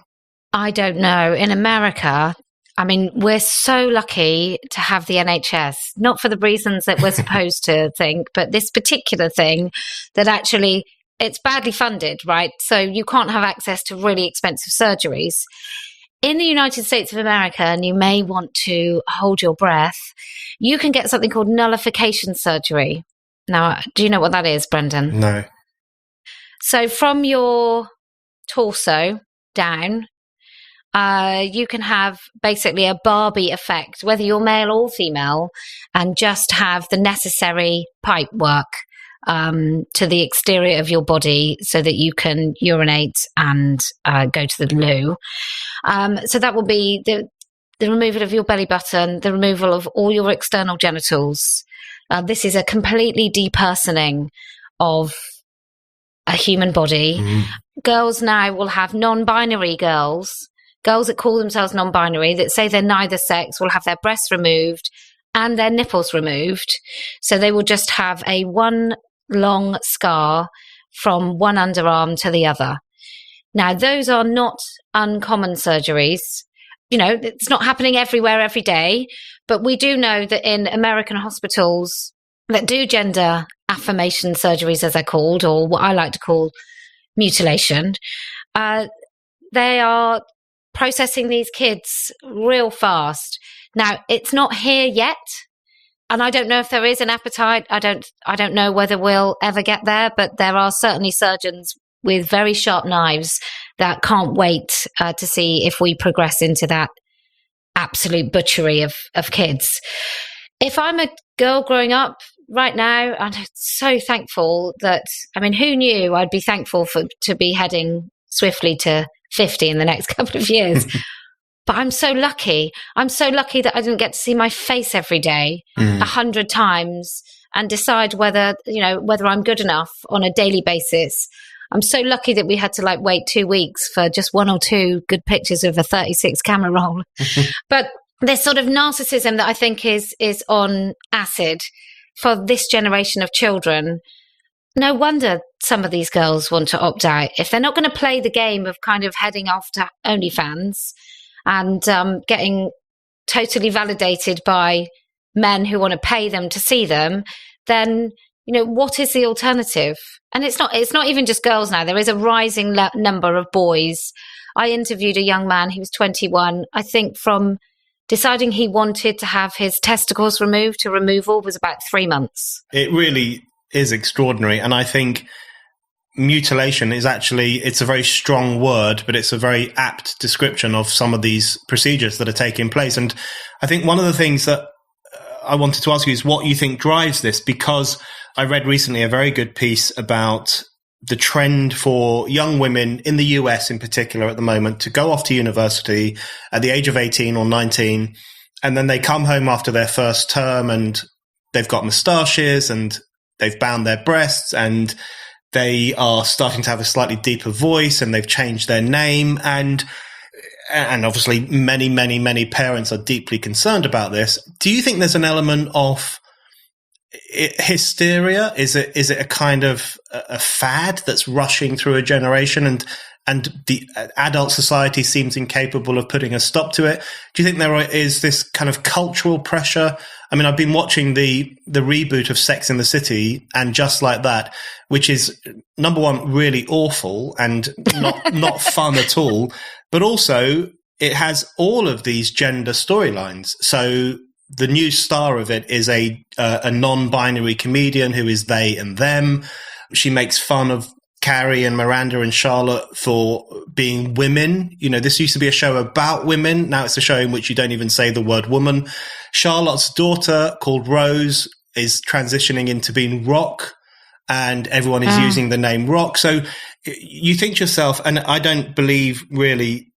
I don't know. In America, I mean, we're so lucky to have the NHS, not for the reasons that we're supposed to think, but this particular thing that actually it's badly funded, right? So you can't have access to really expensive surgeries. In the United States of America, and you may want to hold your breath, you can get something called nullification surgery. Now, do you know what that is, Brendan? No. So from your torso down, you can have basically a Barbie effect, whether you're male or female, and just have the necessary pipe work to the exterior of your body so that you can urinate and go to the loo. So that will be the removal of your belly button, the removal of all your external genitals. This is a completely depersoning of a human body. Mm. Girls now will have non-binary girls that call themselves non-binary, that say they're neither sex, will have their breasts removed and their nipples removed. So they will just have a one long scar from one underarm to the other. Now, those are not uncommon surgeries. It's not happening everywhere every day, but we do know that in American hospitals that do gender affirmation surgeries, as they're called, or what I like to call mutilation, they are processing these kids real fast. Now, it's not here yet, and I don't know if there is an appetite. I don't know whether we'll ever get there, but there are certainly surgeons with very sharp knives that can't wait to see if we progress into that absolute butchery of kids. If I'm a girl growing up right now, I'm so thankful that, who knew I'd be thankful to be heading swiftly to 50 in the next couple of years. But I'm so lucky. I'm so lucky that I didn't get to see my face every day 100 times and decide whether I'm good enough on a daily basis. I'm so lucky that we had to wait 2 weeks for just one or two good pictures of a 36 camera roll. But this sort of narcissism that I think is on acid for this generation of children. No wonder some of these girls want to opt out. If they're not going to play the game of kind of heading off to OnlyFans and getting totally validated by men who want to pay them to see them, then, what is the alternative? And it's not even just girls now. There is a rising number of boys. I interviewed a young man, he was 21, I think from deciding he wanted to have his testicles removed to removal was about 3 months. It really is extraordinary. And I think mutilation is it's a very strong word, but it's a very apt description of some of these procedures that are taking place. And I think one of the things that I wanted to ask you is what you think drives this, because I read recently a very good piece about the trend for young women in the US in particular at the moment to go off to university at the age of 18 or 19, and then they come home after their first term and they've got moustaches and they've bound their breasts and they are starting to have a slightly deeper voice and they've changed their name. And obviously many, many, many parents are deeply concerned about this. Do you think there's an element of hysteria? Is it a kind of a fad that's rushing through a generation and the adult society seems incapable of putting a stop to it? Do you think there is this kind of cultural pressure? I've been watching the reboot of Sex and the City and Just Like That, which is, number one, really awful and not fun at all. But also, it has all of these gender storylines. So the new star of it is a non-binary comedian who is they and them. She makes fun of Carrie and Miranda and Charlotte for being women. You know, this used to be a show about women. Now it's a show in which you don't even say the word woman. Charlotte's daughter, called Rose, is transitioning into being Rock, and everyone is using the name Rock. So you think to yourself, and I don't believe really,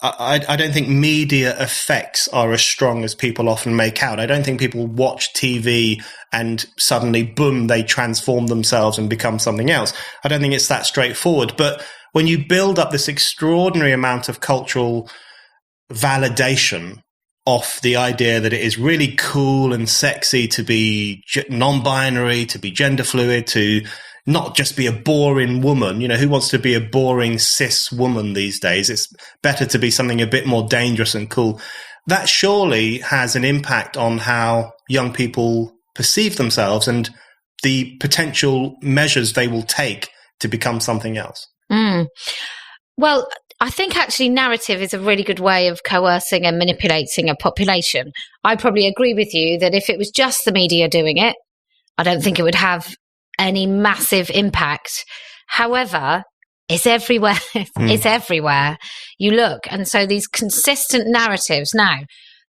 I don't think media effects are as strong as people often make out. I don't think people watch TV and suddenly, boom, they transform themselves and become something else. I don't think it's that straightforward. But when you build up this extraordinary amount of cultural validation off the idea that it is really cool and sexy to be non-binary, to be gender fluid, to not just be a boring woman. You know, who wants to be a boring cis woman these days? It's better to be something a bit more dangerous and cool. That surely has an impact on how young people perceive themselves and the potential measures they will take to become something else. Well, I think actually narrative is a really good way of coercing and manipulating a population. I probably agree with you that if it was just the media doing it, I don't think it would have any massive impact. However, it's everywhere. It's everywhere you look. And so these consistent narratives now,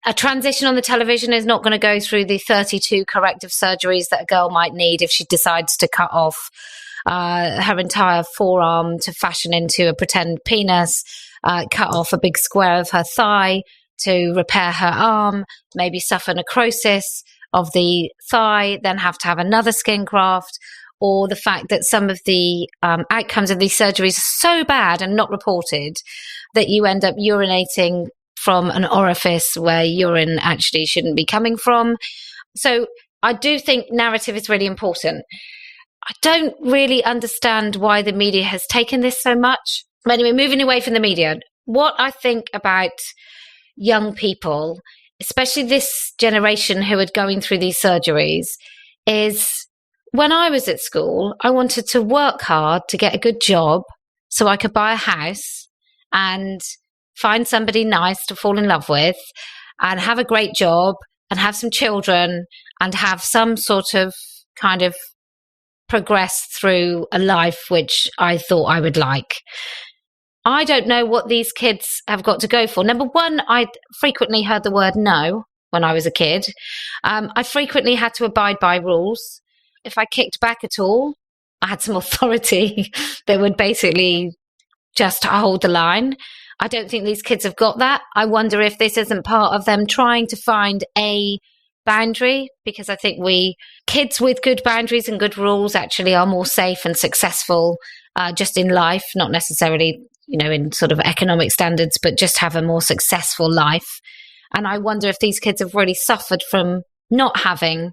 a transition on the television is not going to go through the 32 corrective surgeries that a girl might need if she decides to cut off her entire forearm to fashion into a pretend penis, cut off a big square of her thigh to repair her arm, maybe suffer necrosis of the thigh, then have to have another skin graft, or the fact that some of the outcomes of these surgeries are so bad and not reported that you end up urinating from an orifice where urine actually shouldn't be coming from. So I do think narrative is really important. I don't really understand why the media has taken this so much. But anyway, moving away from the media, what I think about young people, especially this generation who are going through these surgeries, is when I was at school, I wanted to work hard to get a good job so I could buy a house and find somebody nice to fall in love with and have a great job and have some children and have some sort of kind of progress through a life which I thought I would like. I don't know what these kids have got to go for. Number one, I frequently heard the word no when I was a kid. I frequently had to abide by rules. If I kicked back at all, I had some authority that would basically just hold the line. I don't think these kids have got that. I wonder if this isn't part of them trying to find a boundary, because I think kids with good boundaries and good rules actually are more safe and successful just in life, not necessarily, you know, in sort of economic standards, but just have a more successful life. And I wonder if these kids have really suffered from not having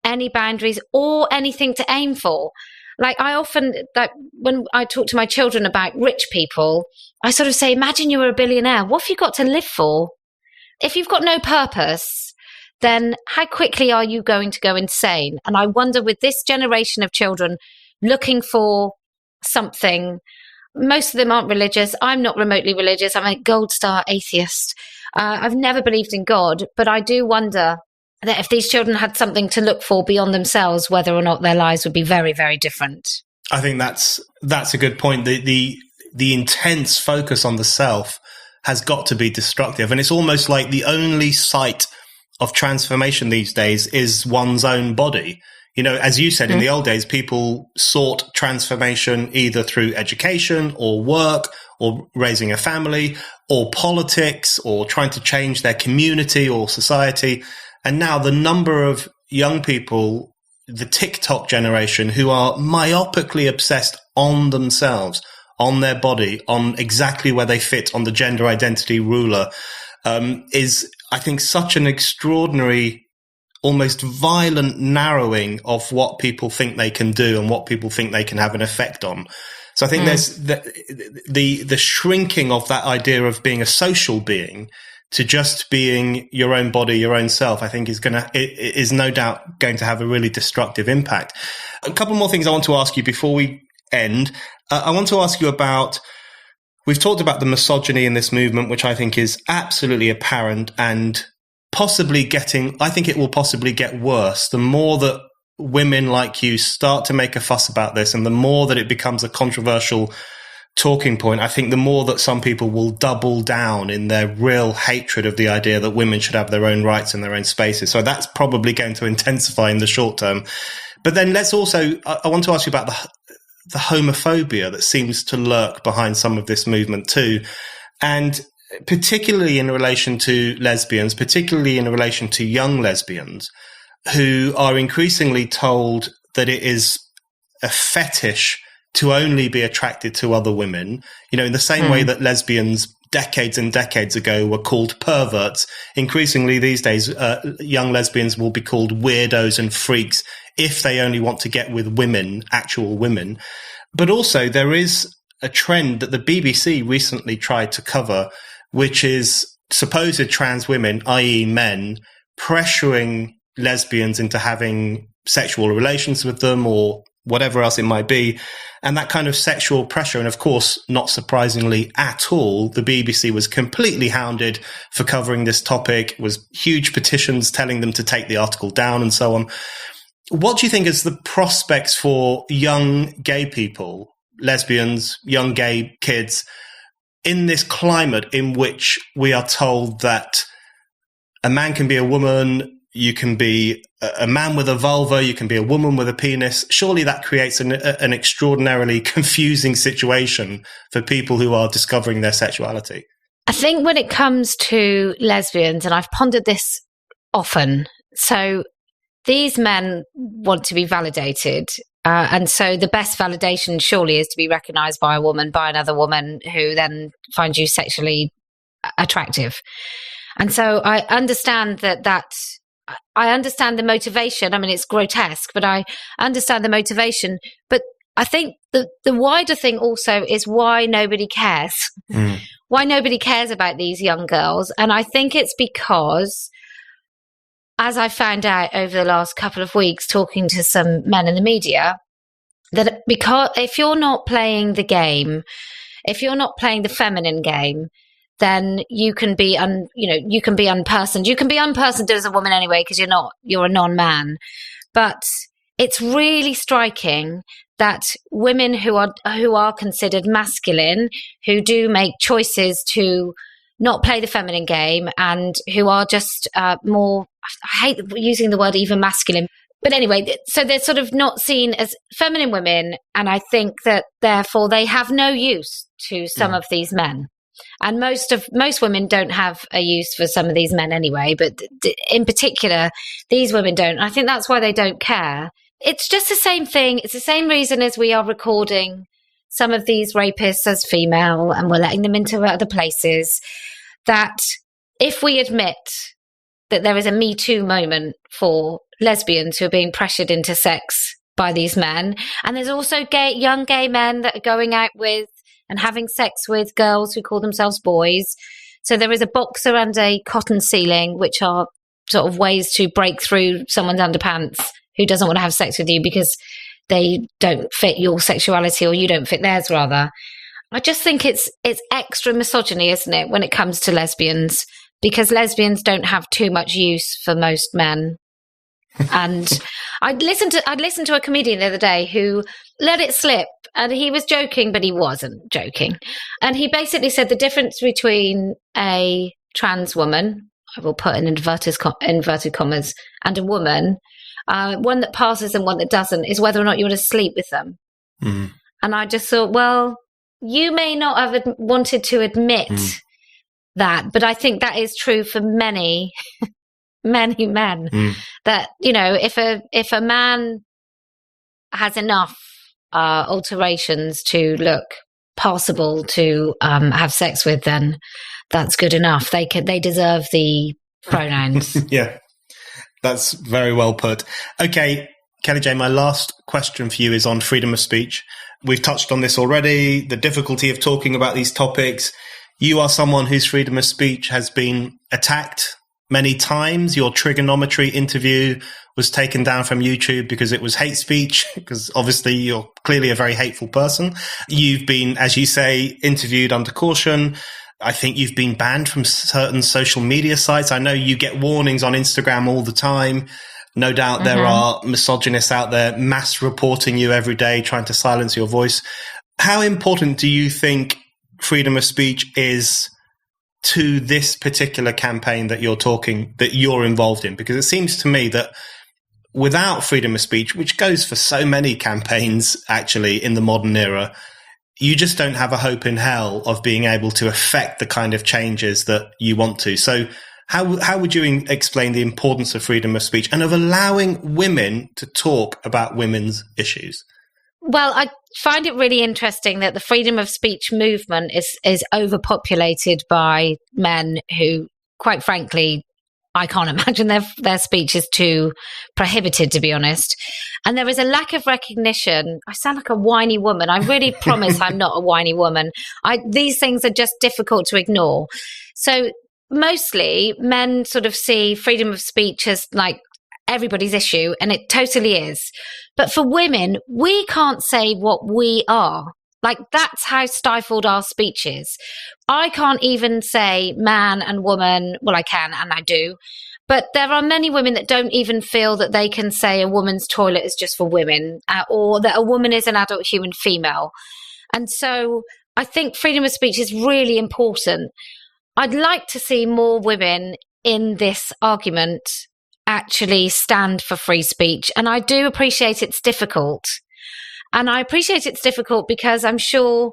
any boundaries or anything to aim for. Like when I talk to my children about rich people, I sort of say, imagine you were a billionaire. What have you got to live for? If you've got no purpose, then how quickly are you going to go insane? And I wonder, with this generation of children looking for something, most of them aren't religious. I'm not remotely religious. I'm a gold star atheist. I've never believed in God, but I do wonder that if these children had something to look for beyond themselves, whether or not their lives would be very, very different. I think that's a good point. The intense focus on the self has got to be destructive. And it's almost like the only site of transformation these days is one's own body. You know, as you said, in the old days, people sought transformation either through education or work or raising a family or politics or trying to change their community or society. And now the number of young people, the TikTok generation, who are myopically obsessed on themselves, on their body, on exactly where they fit on the gender identity ruler, is, I think, such an extraordinary, almost violent narrowing of what people think they can do and what people think they can have an effect on. So I think there's the shrinking of that idea of being a social being to just being your own body, your own self, I think is no doubt going to have a really destructive impact. A couple more things I want to ask you before we end. I want to ask you about We've talked about the misogyny in this movement, which I think is absolutely apparent and I think it will possibly get worse. The more that women like you start to make a fuss about this and the more that it becomes a controversial talking point, I think the more that some people will double down in their real hatred of the idea that women should have their own rights and their own spaces. So that's probably going to intensify in the short term. But then let's also, I want to ask you about the homophobia that seems to lurk behind some of this movement too. And particularly in relation to lesbians, particularly in relation to young lesbians who are increasingly told that it is a fetish to only be attracted to other women. You know, in the same way that lesbians decades and decades ago were called perverts, increasingly these days, young lesbians will be called weirdos and freaks if they only want to get with women, actual women. But also there is a trend that the BBC recently tried to cover, which is supposed trans women, i.e. men, pressuring lesbians into having sexual relations with them or whatever else it might be. And that kind of sexual pressure. And of course, not surprisingly at all, the BBC was completely hounded for covering this topic. It was huge petitions telling them to take the article down and so on. What do you think is the prospects for young gay people, lesbians, young gay kids, in this climate in which we are told that a man can be a woman, you can be a man with a vulva, you can be a woman with a penis? Surely that creates an extraordinarily confusing situation for people who are discovering their sexuality. I think when it comes to lesbians, and I've pondered this often, so these men want to be validated. And so the best validation surely is to be recognised by a woman, by another woman who then finds you sexually attractive. And so I understand I understand the motivation. I mean, it's grotesque, but I understand the motivation. But I think the wider thing also is why nobody cares. Why nobody cares about these young girls. And I think it's because, as I found out over the last couple of weeks talking to some men in the media, that because if you're not playing the game, if you're not playing the feminine game, then you can be you can be unpersoned. You can be unpersoned as a woman anyway because you're a non-man. But it's really striking that women who are considered masculine, who do make choices to not play the feminine game and who are just more, I hate using the word even masculine. But anyway, so they're sort of not seen as feminine women. And I think that therefore they have no use to some of these men. And most women don't have a use for some of these men anyway, but in particular, these women don't. I think that's why they don't care. It's just the same thing. It's the same reason as we are recording some of these rapists as female and we're letting them into other places, that if we admit that there is a Me Too moment for lesbians who are being pressured into sex by these men, and there's also young gay men that are going out with and having sex with girls who call themselves boys. So there is a boxer and a cotton ceiling, which are sort of ways to break through someone's underpants who doesn't want to have sex with you because they don't fit your sexuality or you don't fit theirs, rather. I just think it's extra misogyny, isn't it, when it comes to lesbians, because lesbians don't have too much use for most men. And I'd listened to a comedian the other day who let it slip, and he was joking, but he wasn't joking. And he basically said the difference between a trans woman, I will put in inverted commas, and a woman, one that passes and one that doesn't, is whether or not you want to sleep with them. Mm. And I just thought, well, you may not have wanted to admit that, but I think that is true for many many men, that, you know, if a man has enough alterations to look passable to have sex with, then that's good enough. They deserve the pronouns. Yeah, that's very well put. Okay, Kellie-Jay, my last question for you is on freedom of speech. We've touched on this already, the difficulty of talking about these topics. You are someone whose freedom of speech has been attacked many times. Your trigonometry interview was taken down from YouTube because it was hate speech, because obviously you're clearly a very hateful person. You've been, as you say, interviewed under caution. I think you've been banned from certain social media sites. I know you get warnings on Instagram all the time. No doubt there are misogynists out there mass reporting you every day, trying to silence your voice. How important do you think freedom of speech is to this particular campaign that you're involved in? Because it seems to me that without freedom of speech, which goes for so many campaigns actually in the modern era, you just don't have a hope in hell of being able to affect the kind of changes that you want to. So how would you explain the importance of freedom of speech and of allowing women to talk about women's issues? Well, I find it really interesting that the freedom of speech movement is overpopulated by men who, quite frankly, I can't imagine their speech is too prohibited, to be honest. And there is a lack of recognition. I sound like a whiny woman. I really promise I'm not a whiny woman. These things are just difficult to ignore. So mostly men sort of see freedom of speech as like everybody's issue, and it totally is. But for women, we can't say what we are. Like, that's how stifled our speech is. I can't even say man and woman. Well, I can, and I do. But there are many women that don't even feel that they can say a woman's toilet is just for women, or that a woman is an adult human female. And so I think freedom of speech is really important. I'd like to see more women in this argument actually stand for free speech. And I do appreciate it's difficult. And I appreciate it's difficult because I'm sure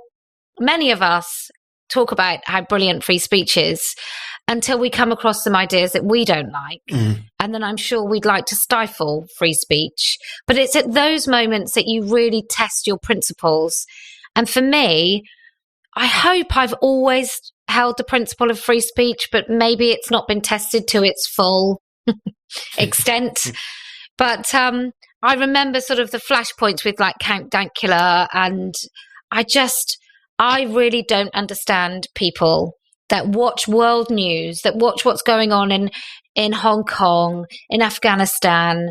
many of us talk about how brilliant free speech is until we come across some ideas that we don't like. And then I'm sure we'd like to stifle free speech. But it's at those moments that you really test your principles. And for me, I hope I've always held the principle of free speech, but maybe it's not been tested to its full extent. But I remember sort of the flashpoints with like Count Dankula, and I really don't understand people that watch world news, that watch what's going on in Hong Kong, in Afghanistan,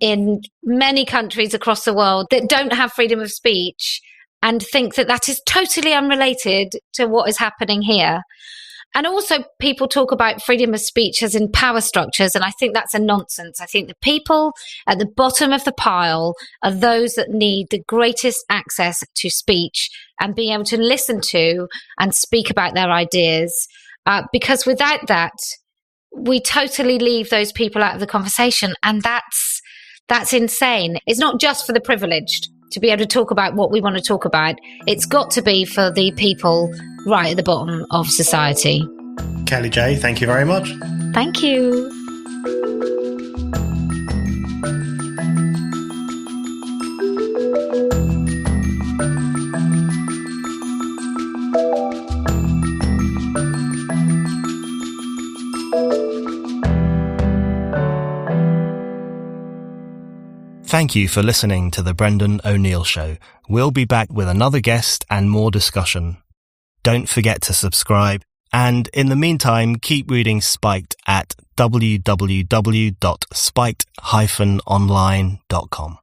in many countries across the world that don't have freedom of speech, and think that that is totally unrelated to what is happening here. And also people talk about freedom of speech as in power structures, and I think that's a nonsense. I think the people at the bottom of the pile are those that need the greatest access to speech and being able to listen to and speak about their ideas. Because without that, we totally leave those people out of the conversation, and that's insane. It's not just for the privileged to be able to talk about what we want to talk about. It's got to be for the people right at the bottom of society. Kellie-Jay, thank you very much. Thank you. Thank you for listening to The Brendan O'Neill Show. We'll be back with another guest and more discussion. Don't forget to subscribe. And in the meantime, keep reading Spiked at www.spiked-online.com.